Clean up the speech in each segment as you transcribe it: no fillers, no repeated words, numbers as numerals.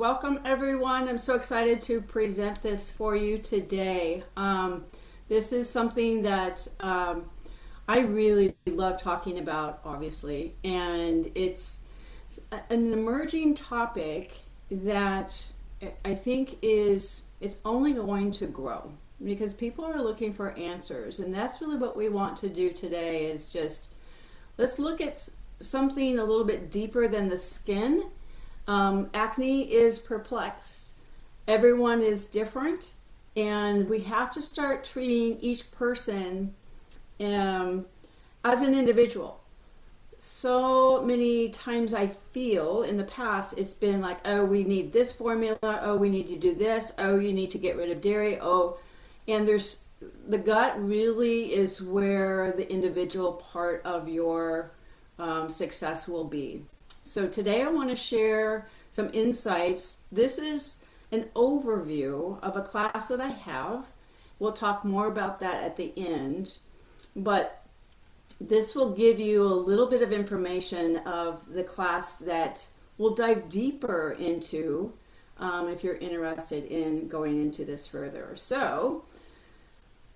welcome everyone. I'm so excited to present this for you today. This is something that I really love talking about, obviously, and it's an emerging topic that I think it's only going to grow because people are looking for answers, and that's really what we want to do today is just let's look at something a little bit deeper than the skin. Acne is perplexed. Everyone is different, and we have to start treating each person as an individual. So many times I feel in the past it's been like, oh, we need this formula, oh, we need to do this, oh, you need to get rid of dairy, oh, and the gut really is where the individual part of your success will be. So today I want to share some insights. This is an overview of a class that I have. We'll talk more about that at the end, but this will give you a little bit of information of the class that we'll dive deeper into if you're interested in going into this further. So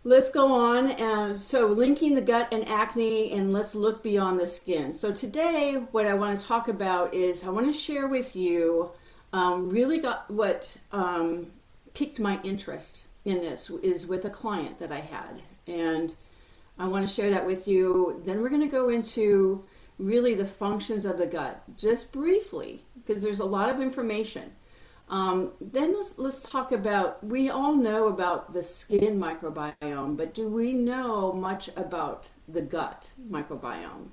let's go on. So linking the gut and acne, and let's look beyond the skin. So today what I want to talk about is I want to share with you really got what piqued my interest in this is with a client that I had. And I want to share that with you. Then we're going to go into really the functions of the gut just briefly because there's a lot of information. Then let's talk about, we all know about the skin microbiome, but do we know much about the gut microbiome?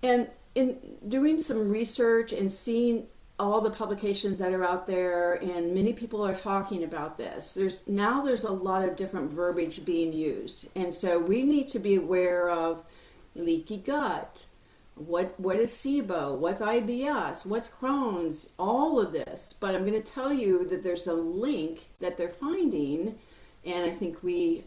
And in doing some research and seeing all the publications that are out there, and many people are talking about this, there's a lot of different verbiage being used. And so we need to be aware of leaky gut. What is SIBO? What's IBS? What's Crohn's? All of this. But I'm going to tell you that there's a link that they're finding, and I think we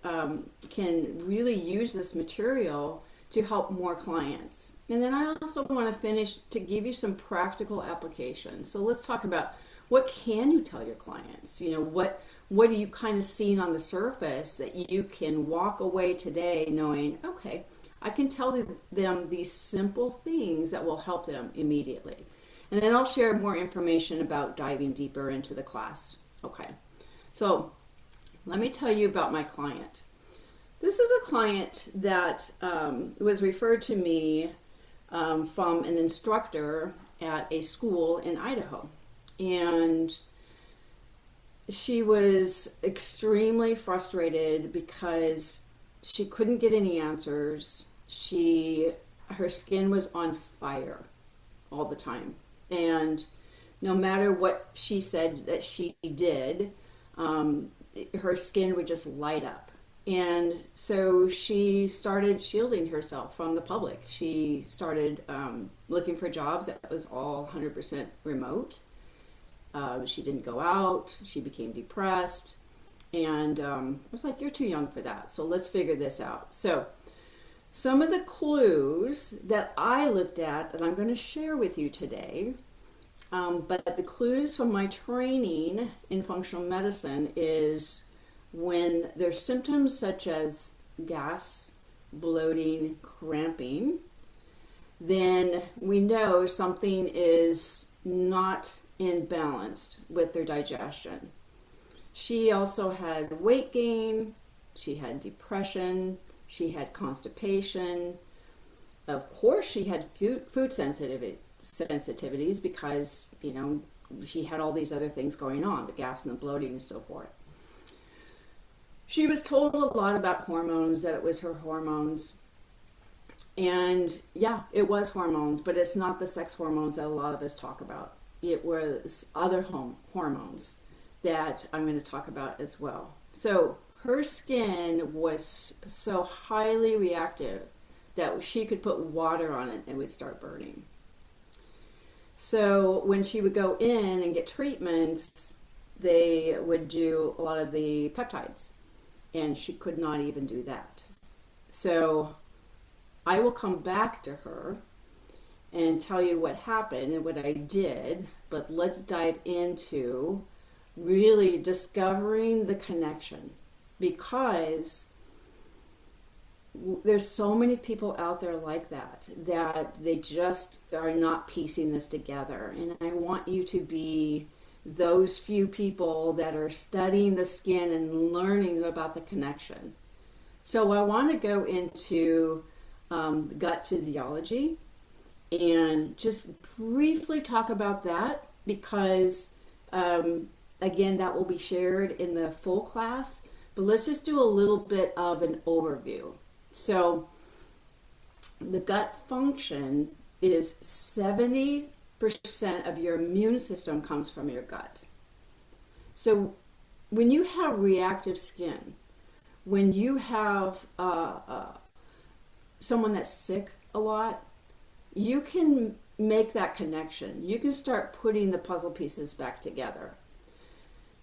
can really use this material to help more clients. And then I also want to finish to give you some practical applications. So let's talk about what can you tell your clients? You know, what are you kind of seeing on the surface that you can walk away today knowing, okay, I can tell them these simple things that will help them immediately. And then I'll share more information about diving deeper into the class. Okay, so let me tell you about my client. This is a client that was referred to me from an instructor at a school in Idaho. And she was extremely frustrated because she couldn't get any answers. Her skin was on fire all the time, and no matter what she said that she did, her skin would just light up. And so she started shielding herself from the public. She started looking for jobs that was all 100% remote. She didn't go out. She became depressed, and I was like, you're too young for that, so let's figure this out. So some of the clues that I looked at that I'm going to share with you today, but the clues from my training in functional medicine is when there's symptoms such as gas, bloating, cramping, then we know something is not in balance with their digestion. She also had weight gain, she had depression, she had constipation. Of course, she had food sensitivities because, you know, she had all these other things going on, the gas and the bloating and so forth. She was told a lot about hormones, that it was her hormones. And yeah, it was hormones, but it's not the sex hormones that a lot of us talk about. It was other hormones that I'm going to talk about as well. So her skin was so highly reactive that she could put water on it and it would start burning. So when she would go in and get treatments, they would do a lot of the peptides, and she could not even do that. So I will come back to her and tell you what happened and what I did but let's dive into really discovering the connection, because there's so many people out there like that they just are not piecing this together. And I want you to be those few people that are studying the skin and learning about the connection. So I want to go into gut physiology and just briefly talk about that, because again, that will be shared in the full class, but let's just do a little bit of an overview. So the gut function is 70% of your immune system comes from your gut. So when you have reactive skin, when you have someone that's sick a lot, you can make that connection. You can start putting the puzzle pieces back together.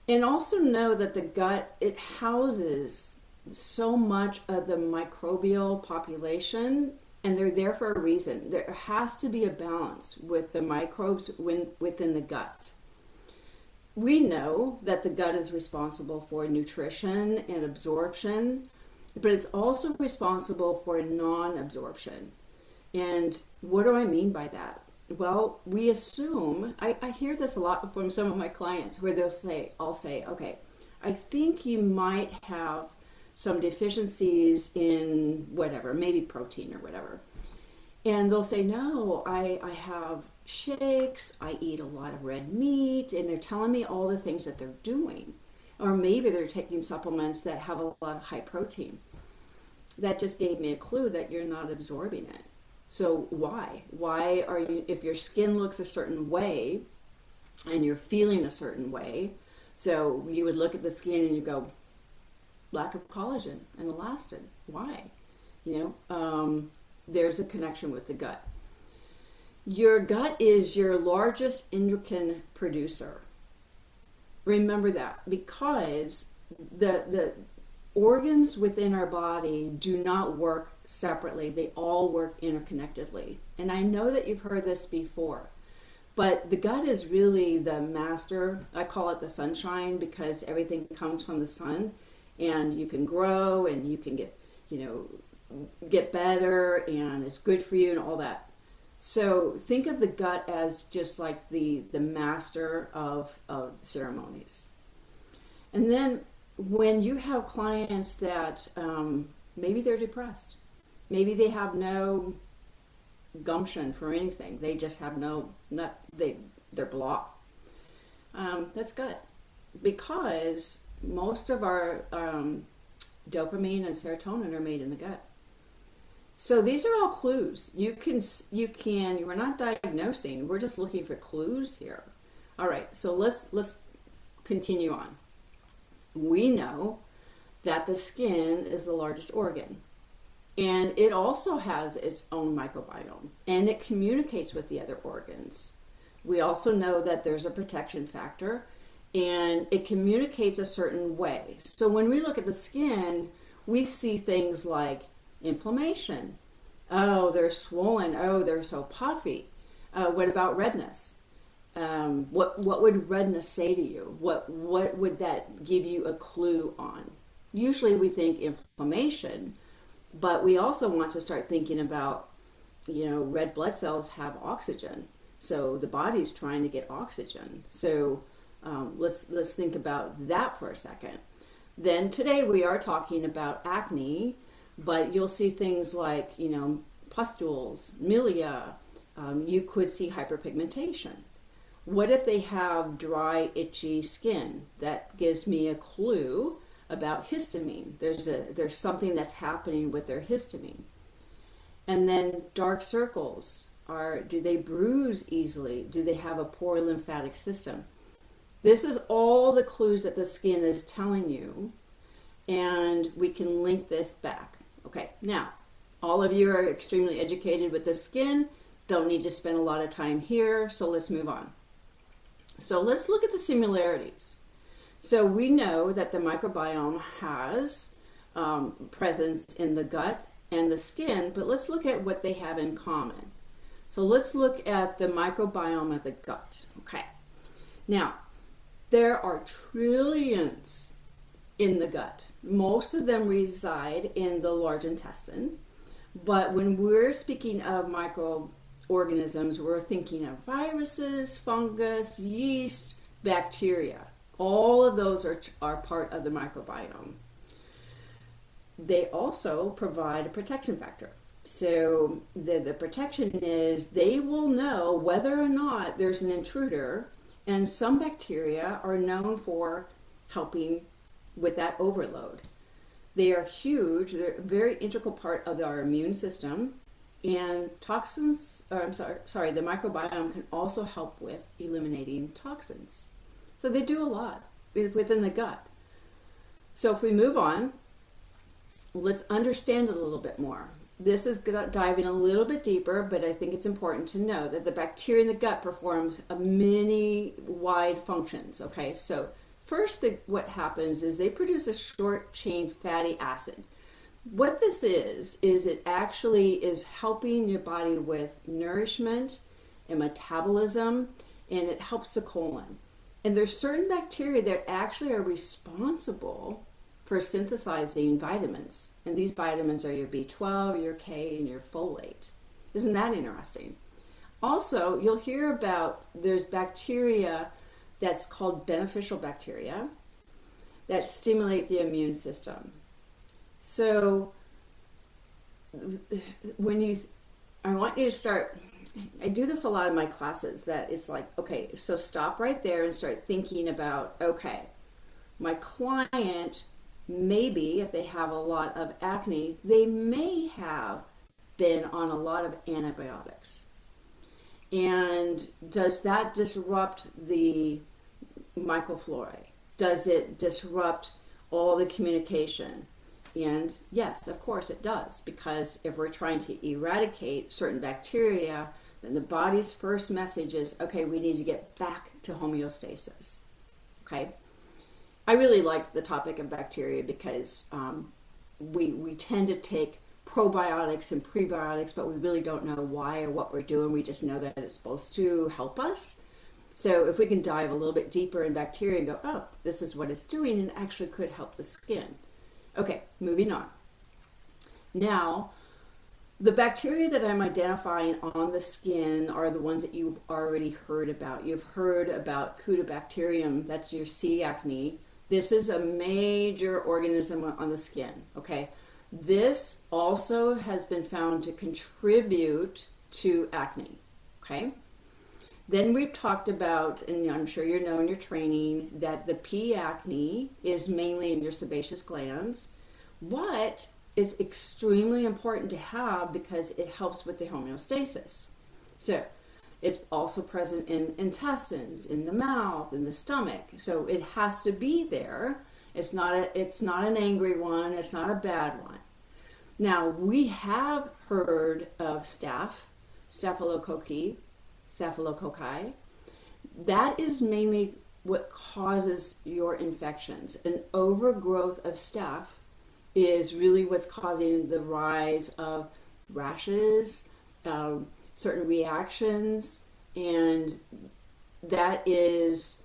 And also know that the gut, it houses so much of the microbial population, and they're there for a reason. There has to be a balance with the microbes within the gut. We know that the gut is responsible for nutrition and absorption, but it's also responsible for non-absorption. And what do I mean by that? Well, we assume, I hear this a lot from some of my clients, where I'll say, okay, I think you might have some deficiencies in whatever, maybe protein or whatever. And they'll say, no, I have shakes, I eat a lot of red meat, and they're telling me all the things that they're doing. Or maybe they're taking supplements that have a lot of high protein. That just gave me a clue that you're not absorbing it. So why? Why are you, if your skin looks a certain way and you're feeling a certain way, so you would look at the skin and you go, lack of collagen and elastin. Why? There's a connection with the gut. Your gut is your largest endocrine producer. Remember that, because the organs within our body do not work separately. They all work interconnectedly. And I know that you've heard this before, but the gut is really the master. I call it the sunshine, because everything comes from the sun, and you can grow and you can get better, and it's good for you and all that. So think of the gut as just like the master of ceremonies. And then when you have clients that maybe they're depressed, maybe they have no gumption for anything, they just have they're blah. That's good, because most of our dopamine and serotonin are made in the gut. So these are all clues. We're not diagnosing, we're just looking for clues here. All right, so let's continue on. We know that the skin is the largest organ, and it also has its own microbiome, and it communicates with the other organs. We also know that there's a protection factor, and it communicates a certain way. So when we look at the skin, we see things like inflammation. Oh, they're swollen. Oh, they're so puffy. What about redness? What would redness say to you? What would that give you a clue on? Usually we think inflammation, but we also want to start thinking about, red blood cells have oxygen. So the body's trying to get oxygen. So let's think about that for a second. Then today we are talking about acne, but you'll see things like, pustules, milia. You could see hyperpigmentation. What if they have dry, itchy skin? That gives me a clue about histamine. There's something that's happening with their histamine. And then dark circles. Do they bruise easily? Do they have a poor lymphatic system? This is all the clues that the skin is telling you, and we can link this back. Okay, now, all of you are extremely educated with the skin, don't need to spend a lot of time here, so let's move on. So let's look at the similarities. So we know that the microbiome has presence in the gut and the skin, but let's look at what they have in common. So let's look at the microbiome of the gut. Okay, Now, there are trillions in the gut. Most of them reside in the large intestine. But when we're speaking of microorganisms, we're thinking of viruses, fungus, yeast, bacteria. All of those are part of the microbiome. They also provide a protection factor. So the protection is they will know whether or not there's an intruder, and some bacteria are known for helping with that overload. They are huge. They're a very integral part of our immune system. And toxins, the microbiome can also help with eliminating toxins. So they do a lot within the gut. So if we move on, let's understand it a little bit more. This is diving a little bit deeper, but I think it's important to know that the bacteria in the gut performs many wide functions. Okay, so first, what happens is they produce a short-chain fatty acid. What this is it actually is helping your body with nourishment and metabolism, and it helps the colon. And there's certain bacteria that actually are responsible for synthesizing vitamins. And these vitamins are your B12, your K, and your folate. Isn't that interesting? Also, you'll hear about there's bacteria that's called beneficial bacteria that stimulate the immune system. So I want you to start, I do this a lot in my classes, that it's like, okay, so stop right there and start thinking about, okay, my client, maybe if they have a lot of acne, they may have been on a lot of antibiotics. And does that disrupt the microflora? Does it disrupt all the communication? And yes, of course it does, because if we're trying to eradicate certain bacteria, then the body's first message is, okay, we need to get back to homeostasis. Okay? I really like the topic of bacteria because we tend to take probiotics and prebiotics, but we really don't know why or what we're doing. We just know that it's supposed to help us. So if we can dive a little bit deeper in bacteria and go, oh, this is what it's doing, and actually could help the skin. Okay, moving on. Now, the bacteria that I'm identifying on the skin are the ones that you've already heard about. You've heard about Cutibacterium, that's your C. acne. This is a major organism on the skin, okay? This also has been found to contribute to acne, okay? Then we've talked about, and I'm sure you know in your training, that the P. acne is mainly in your sebaceous glands. What is extremely important to have because it helps with the homeostasis. So it's also present in intestines, in the mouth, in the stomach. So it has to be there. It's not an angry one. It's not a bad one. Now, we have heard of staphylococci. That is mainly what causes your infections. An overgrowth of staph is really what's causing the rise of rashes, certain reactions, and that is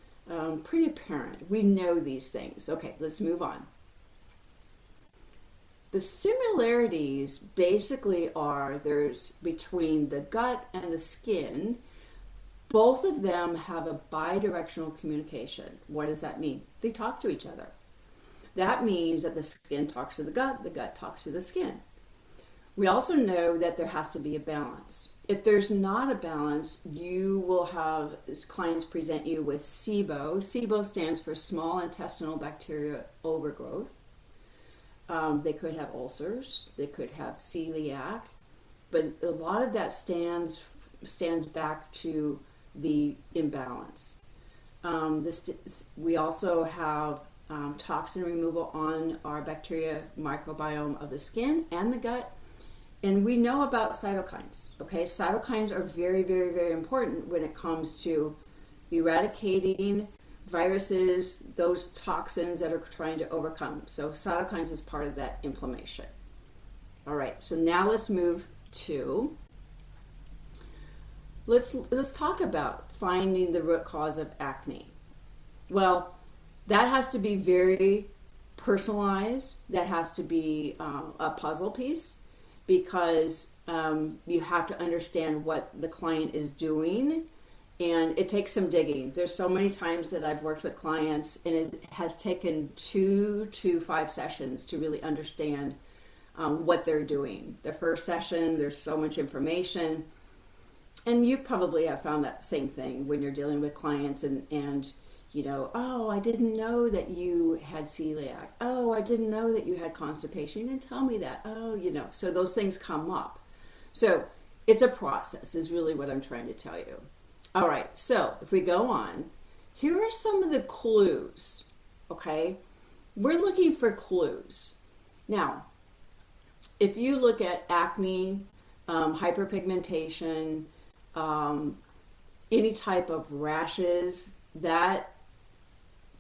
pretty apparent. We know these things. Okay, let's move on. The similarities basically are there's between the gut and the skin. Both of them have a bidirectional communication. What does that mean? They talk to each other. That means that the skin talks to the gut talks to the skin. We also know that there has to be a balance. If there's not a balance, you will have clients present you with SIBO. SIBO stands for small intestinal bacterial overgrowth. They could have ulcers, they could have celiac, but a lot of that stands back to the imbalance. We also have toxin removal on our bacteria microbiome of the skin and the gut. And we know about cytokines, okay? Cytokines are very, very, very important when it comes to eradicating viruses, those toxins that are trying to overcome. So cytokines is part of that inflammation. All right, so now let's move to, let's talk about finding the root cause of acne. Well, that has to be very personalized. That has to be a puzzle piece, because you have to understand what the client is doing, and it takes some digging. There's so many times that I've worked with clients, and it has taken 2 to 5 sessions to really understand what they're doing. The first session, there's so much information, and you probably have found that same thing when you're dealing with clients, and oh, I didn't know that you had celiac. Oh, I didn't know that you had constipation. You didn't tell me that. Oh, so those things come up. So it's a process is really what I'm trying to tell you. All right, so if we go on, here are some of the clues, okay? We're looking for clues. Now, if you look at acne, hyperpigmentation, any type of rashes, that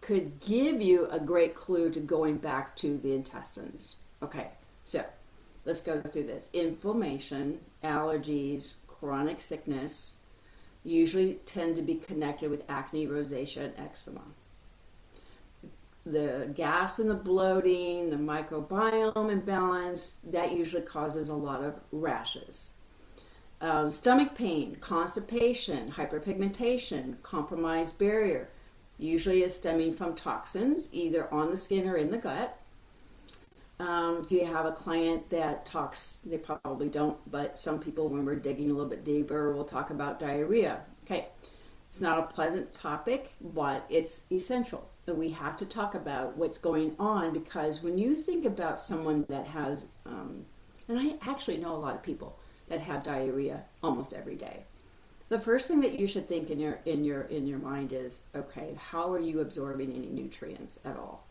could give you a great clue to going back to the intestines. Okay, so let's go through this. Inflammation, allergies, chronic sickness usually tend to be connected with acne, rosacea, and eczema. The gas and the bloating, the microbiome imbalance, that usually causes a lot of rashes. Stomach pain, constipation, hyperpigmentation, compromised barrier, usually is stemming from toxins, either on the skin or in the gut. If you have a client that talks, they probably don't, but some people, when we're digging a little bit deeper, will talk about diarrhea. Okay, it's not a pleasant topic, but it's essential that we have to talk about what's going on, because when you think about someone that has, and I actually know a lot of people that have diarrhea almost every day. The first thing that you should think in your mind is, okay, how are you absorbing any nutrients at all?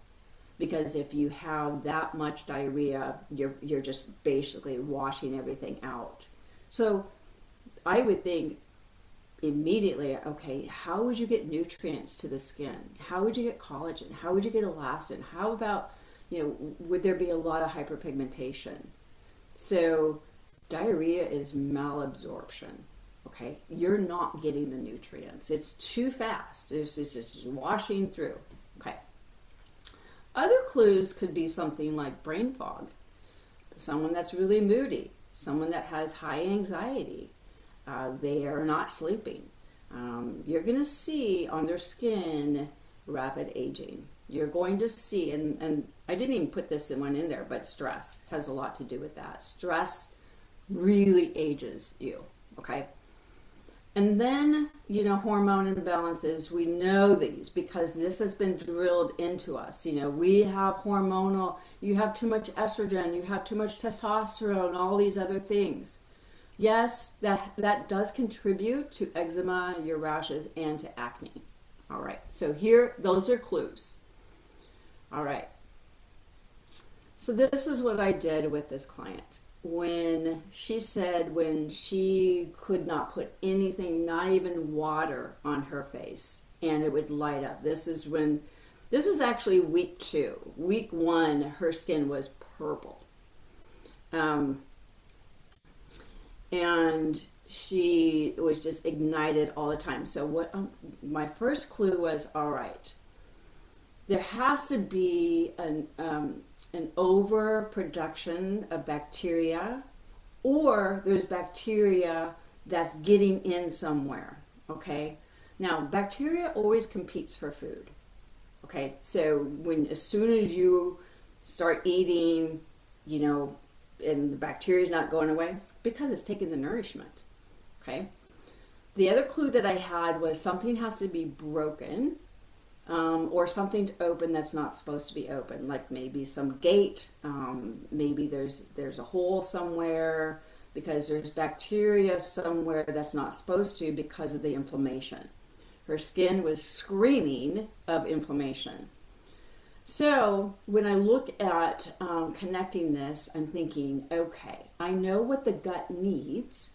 Because if you have that much diarrhea, you're just basically washing everything out. So I would think immediately, okay, how would you get nutrients to the skin? How would you get collagen? How would you get elastin? How about, would there be a lot of hyperpigmentation? So diarrhea is malabsorption. Okay, you're not getting the nutrients. It's too fast. It's just washing through. Okay. Other clues could be something like brain fog, someone that's really moody, someone that has high anxiety. They are not sleeping. You're going to see on their skin rapid aging. You're going to see, and I didn't even put this one in there, but stress has a lot to do with that. Stress really ages you. Okay. And then, hormone imbalances, we know these because this has been drilled into us. We have hormonal, you have too much estrogen, you have too much testosterone, all these other things. Yes, that does contribute to eczema, your rashes, and to acne. All right, so here, those are clues. All right. So this is what I did with this client. When she said when she could not put anything, not even water, on her face, and it would light up. This was actually week 2. Week 1, her skin was purple. And she was just ignited all the time. So what my first clue was, all right, there has to be an overproduction of bacteria, or there's bacteria that's getting in somewhere, okay? Now, bacteria always competes for food, okay? So as soon as you start eating, and the bacteria is not going away, it's because it's taking the nourishment, okay? The other clue that I had was something has to be broken, or something to open that's not supposed to be open, like maybe some gate, maybe there's a hole somewhere because there's bacteria somewhere that's not supposed to because of the inflammation. Her skin was screaming of inflammation. So when I look at connecting this, I'm thinking, okay, I know what the gut needs,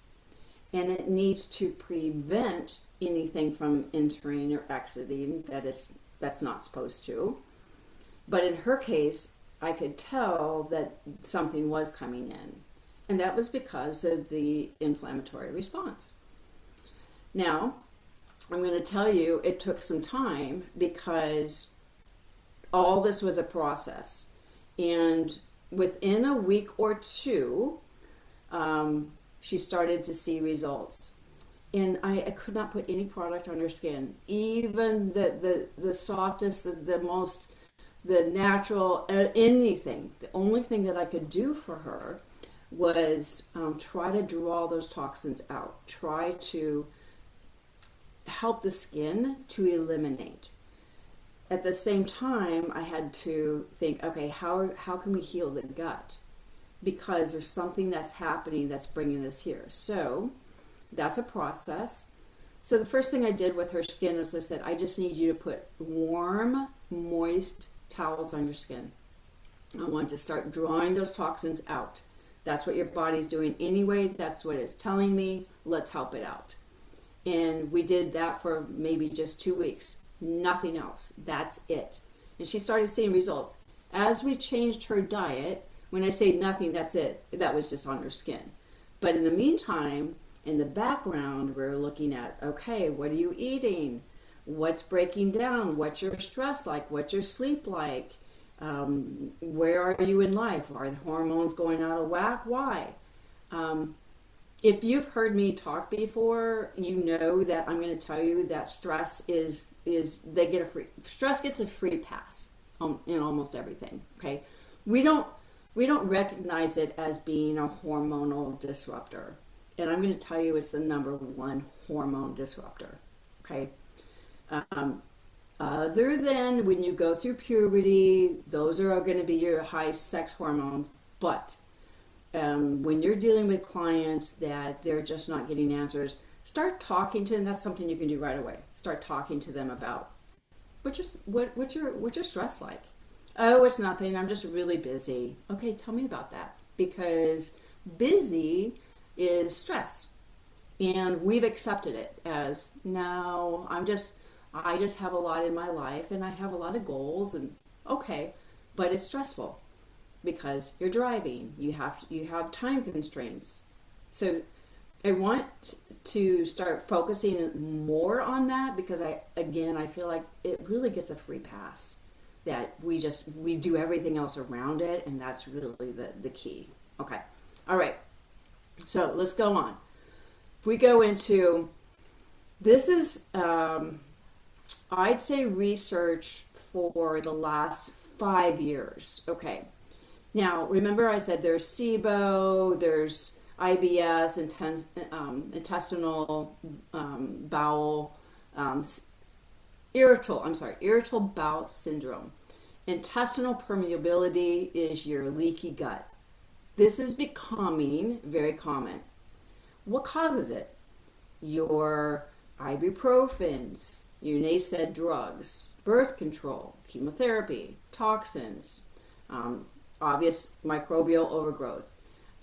and it needs to prevent anything from entering or exiting that's not supposed to. But in her case, I could tell that something was coming in, and that was because of the inflammatory response. Now, I'm going to tell you it took some time because all this was a process. And within a week or two, she started to see results. And I could not put any product on her skin, even the softest, the most, the natural, anything. The only thing that I could do for her was try to draw those toxins out, try to help the skin to eliminate. At the same time, I had to think, okay, how can we heal the gut? Because there's something that's happening that's bringing this here. So that's a process. So the first thing I did with her skin was I said, I just need you to put warm, moist towels on your skin. I want to start drawing those toxins out. That's what your body's doing anyway. That's what it's telling me. Let's help it out. And we did that for maybe just 2 weeks. Nothing else. That's it. And she started seeing results. As we changed her diet, when I say nothing, that's it. That was just on her skin. But in the meantime, in the background, we're looking at, okay, what are you eating? What's breaking down? What's your stress like? What's your sleep like? Where are you in life? Are the hormones going out of whack? Why? If you've heard me talk before, you know that I'm going to tell you that stress stress gets a free pass in almost everything. Okay, we don't recognize it as being a hormonal disruptor, and I'm going to tell you it's the #1 hormone disruptor. Okay, other than when you go through puberty, those are going to be your high sex hormones, but when you're dealing with clients that they're just not getting answers, start talking to them. That's something you can do right away. Start talking to them about what's your stress like? Oh, it's nothing. I'm just really busy. Okay, tell me about that, because busy is stress, and we've accepted it as I just have a lot in my life and I have a lot of goals, and okay, but it's stressful. Because you're driving, you have time constraints. So I want to start focusing more on that, because I feel like it really gets a free pass. That we do everything else around it, and that's really the key. Okay, all right. So let's go on. If we go into this is I'd say research for the last 5 years. Okay. Now, remember I said there's SIBO, there's IBS, intestinal bowel, irritable bowel syndrome. Intestinal permeability is your leaky gut. This is becoming very common. What causes it? Your ibuprofens, your NSAID drugs, birth control, chemotherapy, toxins, obvious microbial overgrowth.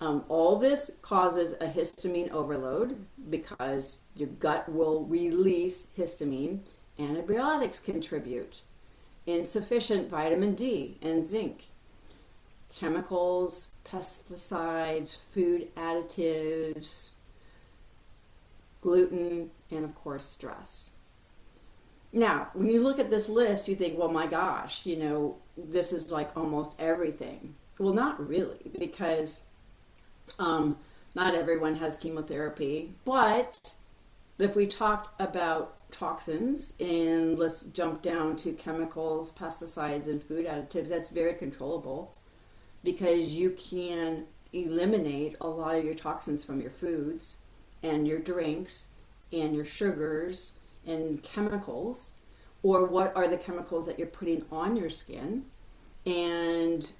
All this causes a histamine overload because your gut will release histamine. Antibiotics contribute. Insufficient vitamin D and zinc. Chemicals, pesticides, food additives, gluten, and of course stress. Now, when you look at this list, you think, well, my gosh, this is like almost everything. Well, not really, because not everyone has chemotherapy. But if we talk about toxins, and let's jump down to chemicals, pesticides, and food additives, that's very controllable, because you can eliminate a lot of your toxins from your foods and your drinks and your sugars and chemicals, or what are the chemicals that you're putting on your skin, and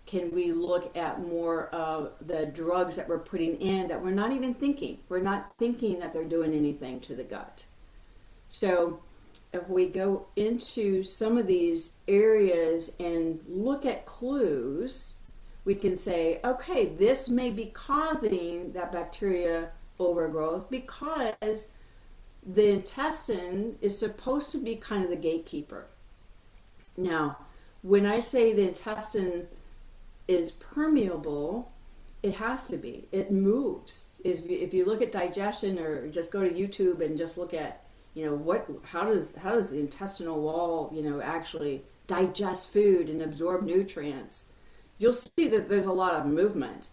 can we look at more of the drugs that we're putting in that we're not even thinking. We're not thinking that they're doing anything to the gut. So if we go into some of these areas and look at clues, we can say, okay, this may be causing that bacteria overgrowth, because the intestine is supposed to be kind of the gatekeeper. Now, when I say the intestine is permeable, it has to be. It moves. If you look at digestion, or just go to YouTube and just look at, how does the intestinal wall, actually digest food and absorb nutrients? You'll see that there's a lot of movement,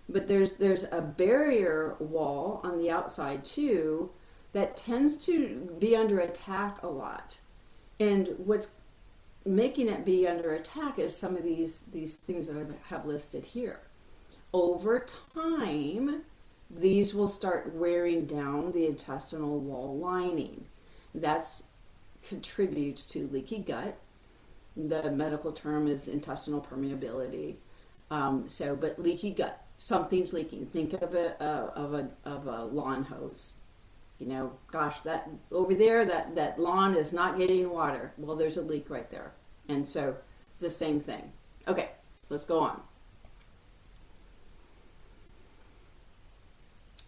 but there's a barrier wall on the outside too that tends to be under attack a lot. And what's making it be under attack is some of these things that I have listed here. Over time, these will start wearing down the intestinal wall lining. That contributes to leaky gut. The medical term is intestinal permeability. But leaky gut, something's leaking. Think of a lawn hose. Gosh, that over there, that lawn is not getting water. Well, there's a leak right there. And so it's the same thing. Okay, let's go on.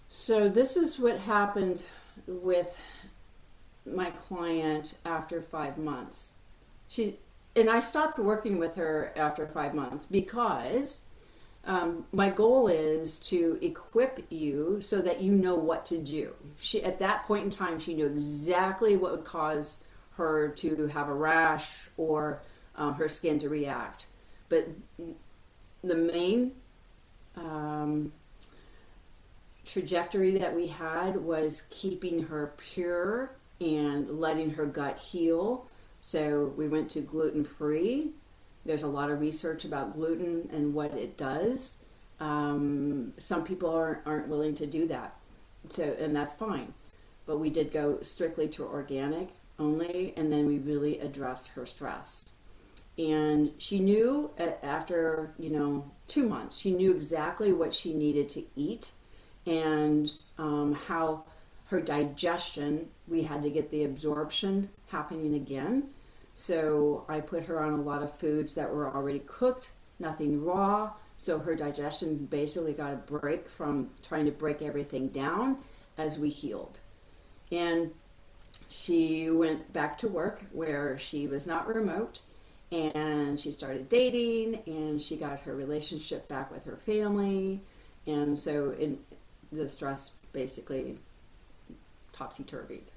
So this is what happened with my client after 5 months. And I stopped working with her after 5 months because my goal is to equip you so that you know what to do. At that point in time, she knew exactly what would cause her to have a rash or her skin to react. But the main trajectory that we had was keeping her pure and letting her gut heal. So we went to gluten-free. There's a lot of research about gluten and what it does. Some people aren't willing to do that, and that's fine. But we did go strictly to organic only, and then we really addressed her stress. And she knew after 2 months, she knew exactly what she needed to eat and how her digestion, we had to get the absorption happening again. So I put her on a lot of foods that were already cooked, nothing raw. So her digestion basically got a break from trying to break everything down as we healed. And she went back to work where she was not remote, and she started dating, and she got her relationship back with her family. And so the stress basically topsy-turvied.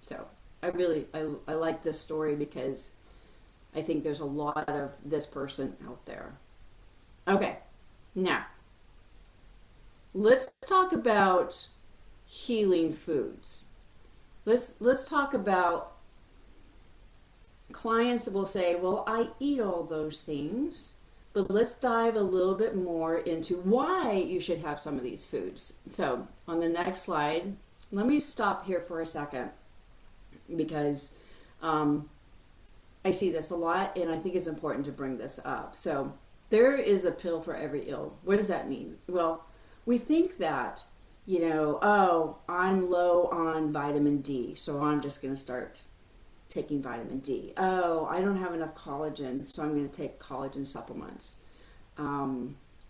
So I like this story because I think there's a lot of this person out there. Okay, now let's talk about healing foods. Let's talk about clients that will say, well, I eat all those things, but let's dive a little bit more into why you should have some of these foods. So on the next slide, let me stop here for a second because I see this a lot, and I think it's important to bring this up. So there is a pill for every ill. What does that mean? Well, we think that, oh, I'm low on vitamin D, so I'm just going to start taking vitamin D. Oh, I don't have enough collagen, so I'm going to take collagen supplements.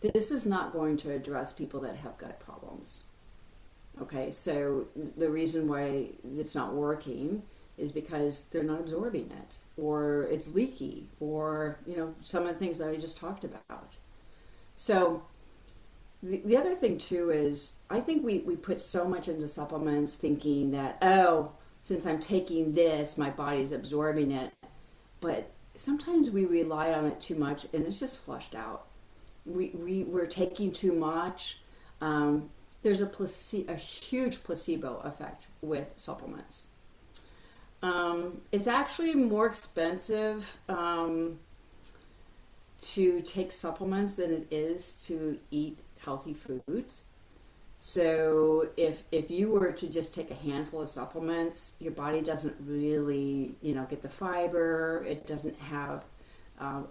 This is not going to address people that have gut problems. Okay, so the reason why it's not working is because they're not absorbing it, or it's leaky, or some of the things that I just talked about. So the other thing too is I think we put so much into supplements thinking that, oh, since I'm taking this, my body's absorbing it. But sometimes we rely on it too much and it's just flushed out. We're taking too much. There's a huge placebo effect with supplements. It's actually more expensive to take supplements than it is to eat healthy foods. So if you were to just take a handful of supplements, your body doesn't really, get the fiber. It doesn't have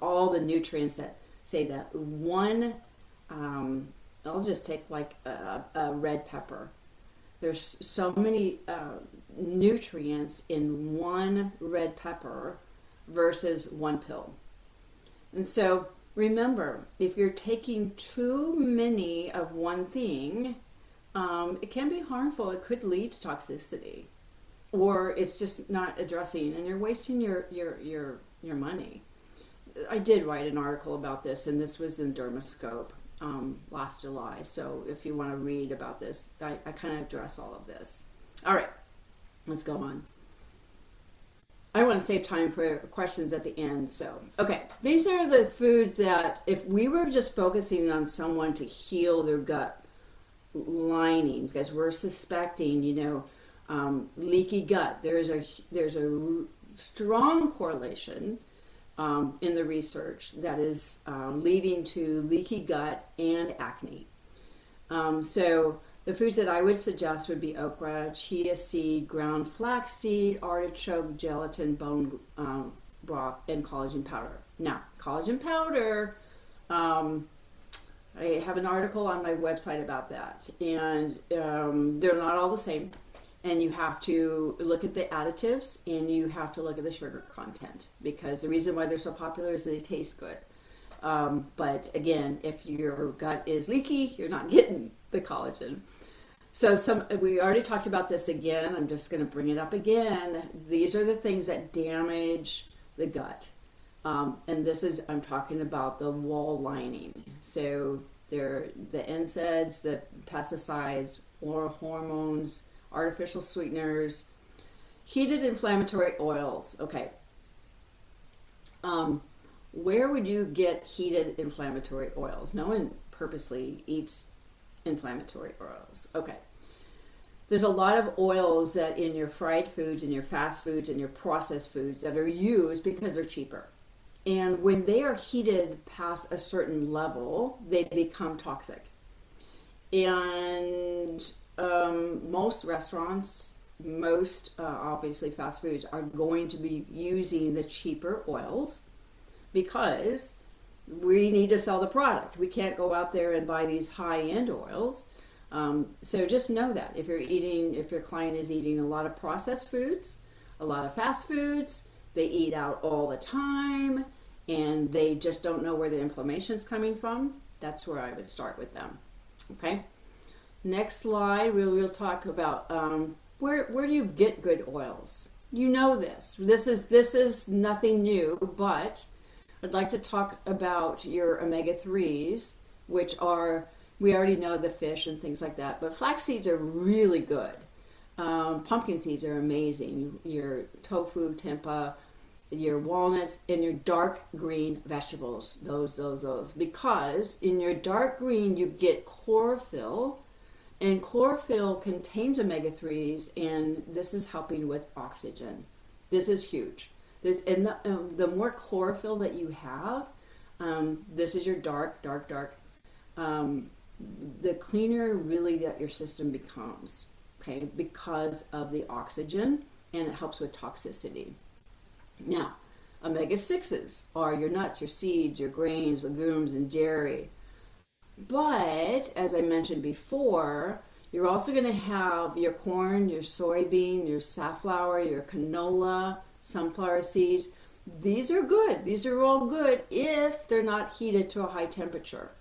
all the nutrients that say that one, I'll just take like a red pepper. There's so many nutrients in one red pepper versus one pill. And so remember, if you're taking too many of one thing, it can be harmful. It could lead to toxicity, or it's just not addressing, and you're wasting your money. I did write an article about this, and this was in Dermoscope last July. So if you want to read about this, I kind of address all of this. All right, let's go on. I want to save time for questions at the end. So, okay, these are the foods that if we were just focusing on someone to heal their gut lining, because we're suspecting, leaky gut. There's a strong correlation in the research that is leading to leaky gut and acne. So the foods that I would suggest would be okra, chia seed, ground flaxseed, artichoke, gelatin, bone broth, and collagen powder. Now, collagen powder, I have an article on my website about that, and they're not all the same. And you have to look at the additives, and you have to look at the sugar content, because the reason why they're so popular is they taste good. But again, if your gut is leaky, you're not getting the collagen. So we already talked about this again. I'm just going to bring it up again. These are the things that damage the gut. And I'm talking about the wall lining. So they're the NSAIDs, the pesticides, oral hormones, artificial sweeteners, heated inflammatory oils. Okay. Where would you get heated inflammatory oils? No one purposely eats inflammatory oils. Okay. There's a lot of oils that in your fried foods and your fast foods and your processed foods that are used because they're cheaper. And when they are heated past a certain level, they become toxic. And most restaurants, obviously fast foods, are going to be using the cheaper oils because we need to sell the product. We can't go out there and buy these high-end oils. So just know that if your client is eating a lot of processed foods, a lot of fast foods, they eat out all the time, and they just don't know where the inflammation is coming from, that's where I would start with them. Okay. Next slide, we'll talk about where do you get good oils? You know this. This is nothing new, but I'd like to talk about your omega-3s, which are, we already know the fish and things like that, but flax seeds are really good. Pumpkin seeds are amazing. Your tofu, tempeh, your walnuts, and your dark green vegetables, those. Because in your dark green, you get chlorophyll, and chlorophyll contains omega-3s, and this is helping with oxygen. This is huge. The more chlorophyll that you have, this is your dark, the cleaner really that your system becomes, okay, because of the oxygen, and it helps with toxicity. Now, omega-6s are your nuts, your seeds, your grains, legumes, and dairy. But, as I mentioned before, you're also going to have your corn, your soybean, your safflower, your canola, sunflower seeds. These are good. These are all good if they're not heated to a high temperature.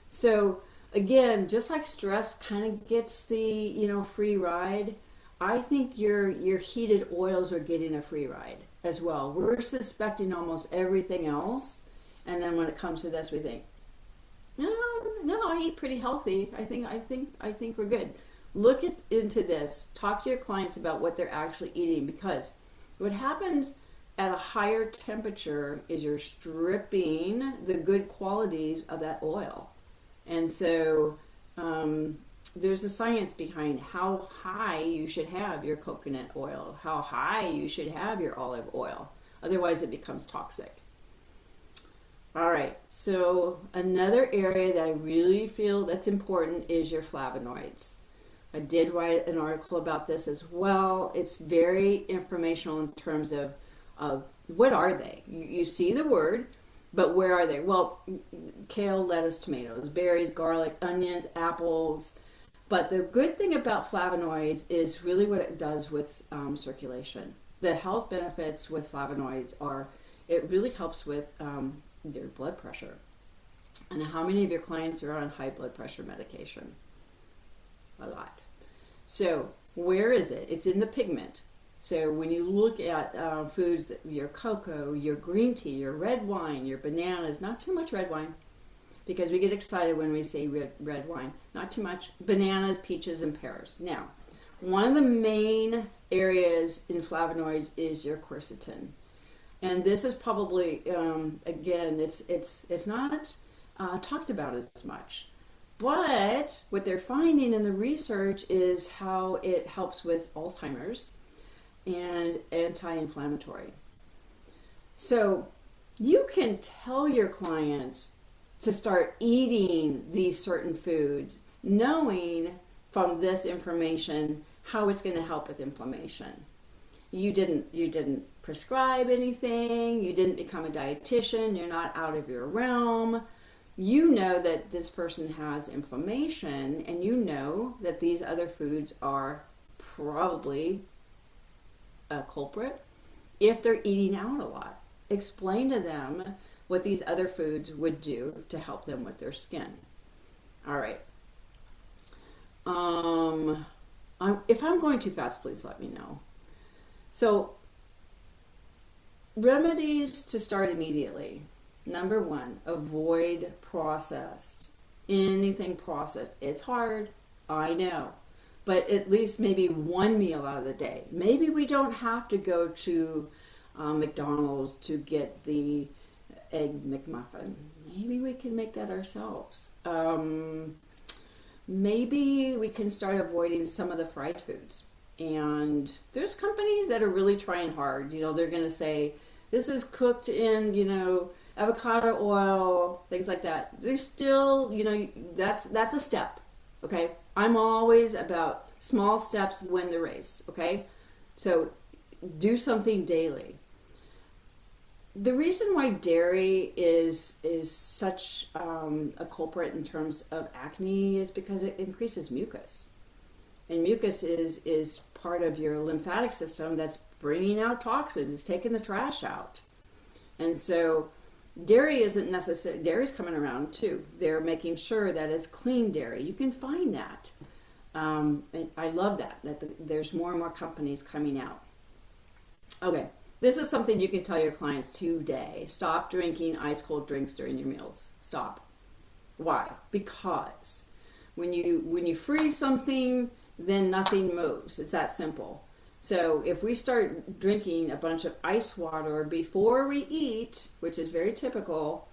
So, again, just like stress kind of gets the, free ride, I think your heated oils are getting a free ride as well. We're suspecting almost everything else, and then when it comes to this, we think, no, I eat pretty healthy. I think we're good. Look into this. Talk to your clients about what they're actually eating, because what happens at a higher temperature is you're stripping the good qualities of that oil. And so there's a science behind how high you should have your coconut oil, how high you should have your olive oil. Otherwise, it becomes toxic. All right, so another area that I really feel that's important is your flavonoids. I did write an article about this as well. It's very informational in terms of what are they? You see the word, but where are they? Well, kale, lettuce, tomatoes, berries, garlic, onions, apples. But the good thing about flavonoids is really what it does with circulation. The health benefits with flavonoids are, it really helps with your blood pressure. And how many of your clients are on high blood pressure medication? A lot. So where is it? It's in the pigment. So when you look at foods, your cocoa, your green tea, your red wine, your bananas, not too much red wine, because we get excited when we say red wine. Not too much. Bananas, peaches, and pears. Now, one of the main areas in flavonoids is your quercetin. And this is probably, again, it's not talked about as much. But what they're finding in the research is how it helps with Alzheimer's and anti-inflammatory. So you can tell your clients to start eating these certain foods, knowing from this information how it's going to help with inflammation. You didn't prescribe anything, you didn't become a dietitian, you're not out of your realm. You know that this person has inflammation, and you know that these other foods are probably a culprit if they're eating out a lot. Explain to them what these other foods would do to help them with their skin. All right. If I'm going too fast, please let me know. So, remedies to start immediately. Number one, avoid processed. Anything processed. It's hard, I know. But at least maybe one meal out of the day. Maybe we don't have to go to McDonald's to get the egg McMuffin. Maybe we can make that ourselves. Maybe we can start avoiding some of the fried foods. And there's companies that are really trying hard. You know, they're going to say, this is cooked in, avocado oil, things like that. There's still, that's a step, okay? I'm always about small steps win the race, okay? So do something daily. The reason why dairy is such a culprit in terms of acne is because it increases mucus. And mucus is part of your lymphatic system that's bringing out toxins, taking the trash out. And so dairy isn't necessary. Dairy's coming around too. They're making sure that it's clean dairy. You can find that. And I love that there's more and more companies coming out. Okay, this is something you can tell your clients today. Stop drinking ice cold drinks during your meals. Stop. Why? Because when you freeze something, then nothing moves. It's that simple. So if we start drinking a bunch of ice water before we eat, which is very typical,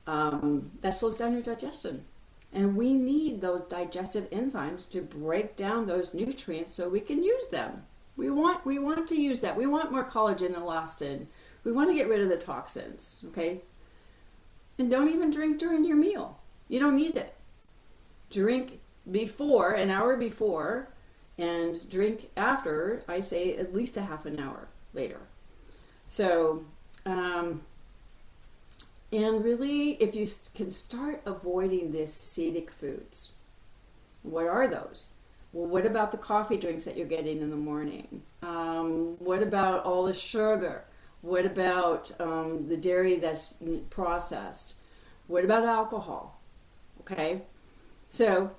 that slows down your digestion. And we need those digestive enzymes to break down those nutrients so we can use them. We want to use that. We want more collagen and elastin. We want to get rid of the toxins, okay? And don't even drink during your meal. You don't need it. Drink before, an hour before, and drink after, I say at least a half an hour later. So, and really, if you can start avoiding the acidic foods, what are those? Well, what about the coffee drinks that you're getting in the morning? What about all the sugar? What about the dairy that's processed? What about alcohol? Okay, so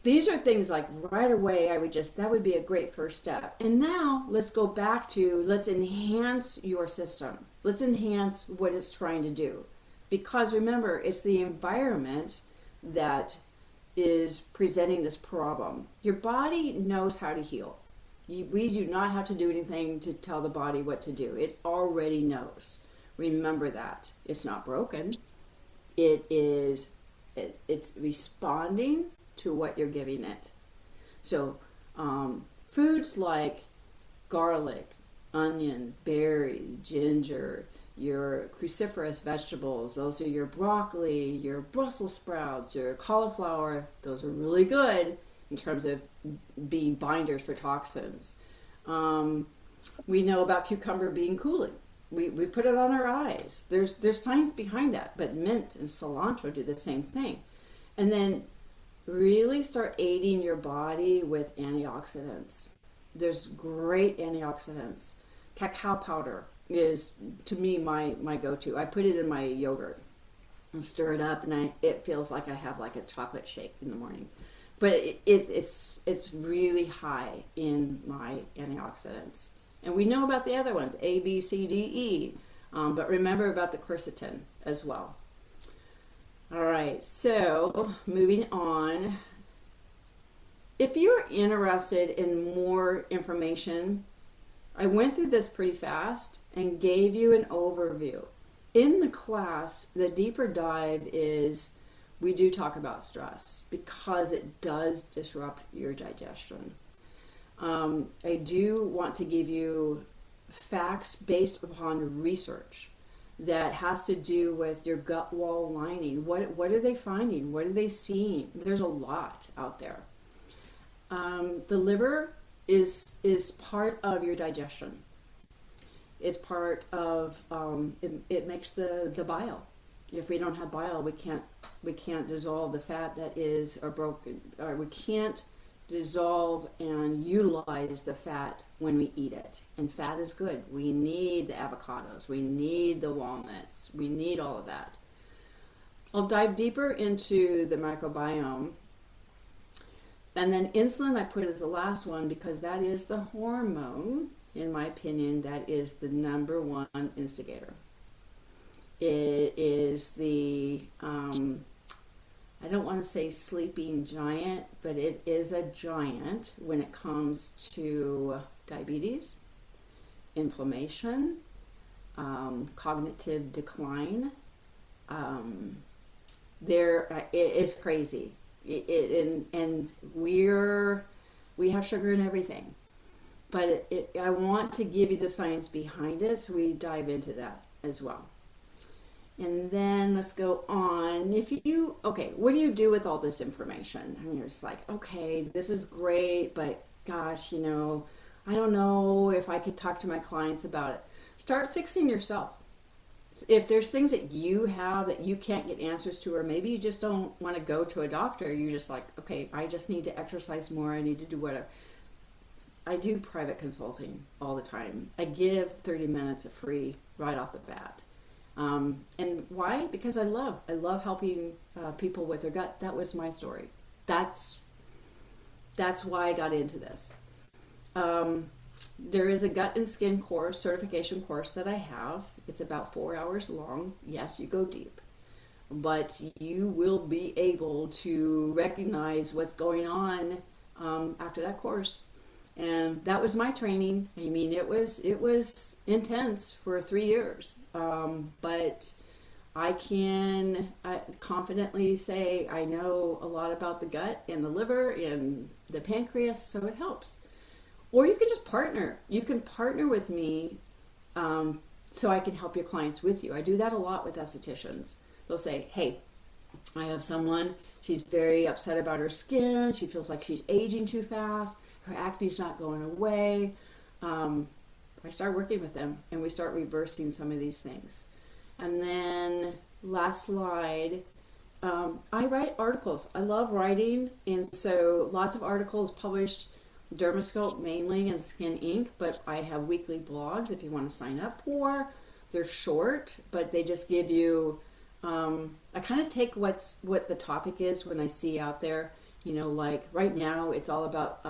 these are things like right away, that would be a great first step. And now let's go back to, let's enhance your system. Let's enhance what it's trying to do. Because remember, it's the environment that is presenting this problem. Your body knows how to heal. We do not have to do anything to tell the body what to do. It already knows. Remember that. It's not broken. It's responding to what you're giving it. So foods like garlic, onion, berries, ginger, your cruciferous vegetables, those are your broccoli, your Brussels sprouts, your cauliflower, those are really good in terms of being binders for toxins. We know about cucumber being cooling. We put it on our eyes. There's science behind that, but mint and cilantro do the same thing. And then really start aiding your body with antioxidants. There's great antioxidants. Cacao powder is, to me, my go-to. I put it in my yogurt and stir it up, and it feels like I have like a chocolate shake in the morning. But it's really high in my antioxidants. And we know about the other ones, A, B, C, D, E. But remember about the quercetin as well. All right, so moving on. If you're interested in more information, I went through this pretty fast and gave you an overview. In the class, the deeper dive is we do talk about stress because it does disrupt your digestion. I do want to give you facts based upon research that has to do with your gut wall lining. What are they finding? What are they seeing? There's a lot out there. The liver is part of your digestion. It's part of it makes the bile. If we don't have bile, we can't dissolve the fat that is broken, or we can't dissolve and utilize the fat when we eat it. And fat is good. We need the avocados. We need the walnuts. We need all of that. I'll dive deeper into the microbiome. And then insulin I put as the last one because that is the hormone, in my opinion, that is the number one instigator. It is the, I don't want to say sleeping giant, but it is a giant when it comes to diabetes, inflammation, cognitive decline. It's crazy. And we have sugar in everything. But I want to give you the science behind it, so we dive into that as well. And then let's go on. Okay, what do you do with all this information? And you're just like, okay, this is great, but gosh, I don't know if I could talk to my clients about it. Start fixing yourself. If there's things that you have that you can't get answers to, or maybe you just don't want to go to a doctor, you're just like, okay, I just need to exercise more, I need to do whatever. I do private consulting all the time. I give 30 minutes of free right off the bat. And why? Because I love helping people with their gut. That was my story. That's why I got into this. There is a gut and skin course, certification course that I have. It's about 4 hours long. Yes, you go deep, but you will be able to recognize what's going on after that course. And that was my training. I mean, it was intense for 3 years, but I can confidently say I know a lot about the gut and the liver and the pancreas, so it helps. Or you can just partner. You can partner with me so I can help your clients with you. I do that a lot with estheticians. They'll say, hey, I have someone, she's very upset about her skin. She feels like she's aging too fast. Her acne's not going away. I start working with them and we start reversing some of these things. And then last slide, I write articles. I love writing, and so lots of articles published, Dermoscope mainly and Skin Inc., but I have weekly blogs if you want to sign up for. They're short, but they just give you, I kind of take what the topic is when I see out there, like right now it's all about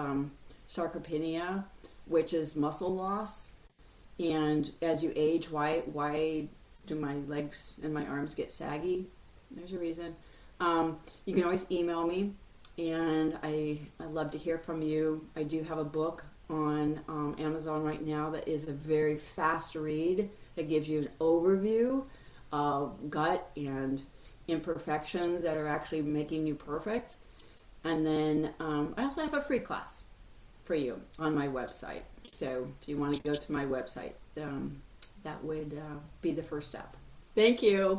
sarcopenia, which is muscle loss. And as you age, why do my legs and my arms get saggy? There's a reason. You can always email me, and I love to hear from you. I do have a book on Amazon right now that is a very fast read that gives you an overview of gut and imperfections that are actually making you perfect. And then I also have a free class for you on my website. So if you want to go to my website, that would be the first step. Thank you.